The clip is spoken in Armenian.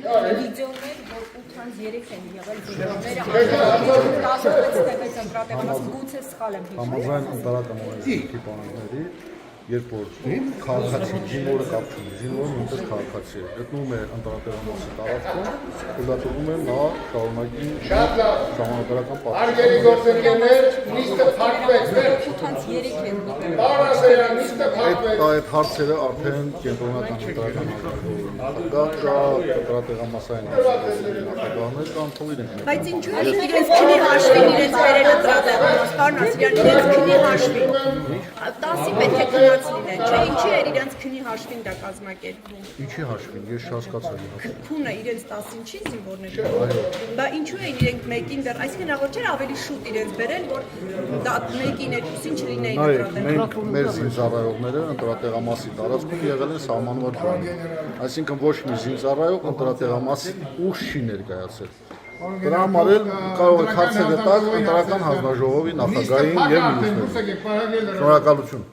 վիդեոներ, որ 8-3 են եղել վիդեոները, 16 տվեց ընտրատեղամաս, գուցե սխալ եմ հիշում։ Համաձայն ընտրական օրենսգրքի պանելների, երբ որ քաղաքացի զինվորը կապ չունի, զինվորը նույնպես քաղաքացի է, գտնվում է ընտրատեղամասի տարածքում, թույլատրվում է նա շարունակի ժամանակական Արգելի գործընկերներ, նիստը փակվեց։ 8-3 են եղել։ Բարասերյան նիստը փակվեց։ Այդ հարցերը արդեն կենտրոնական ընտրական նախագահ կա, ընտրատեղամասային նախագահներ կան, թող իրենք։ Բայց ինչու է իրենց քնի հաշվին իրենց վերել ընտրատեղամաս, պարոն Ասիրյան, իրենց քնի հաշվին 10-ի պետք է քնած լինեն, չէ, ինչի է իրենց քնի հաշվին դա կազմակերպվում։ Ինչի հաշվին, ես չհասկացա։ Քունը իրենց 10-ին չի զինվորների։ Բա ինչու են իրենք մեկին դեռ, այսինքն հաղորդել ավելի շուտ իրենց բերել, որ դա մեկին 2-ին չլինեին ընտրատեղամաս։ Մենք մեր զինծառայողները ընտրատեղամասի տարածքում եղել են սահմանված ժամանակ։ Այսինքն ոչ մի զինծառայող ընտրատեղամասի ուշ չի ներկայացել։ Դրա համար էլ կարող եք հարցը գտալ ընտրական հանձնաժողովի նախագահին եւ մյուսներին։ Շնորհակալություն։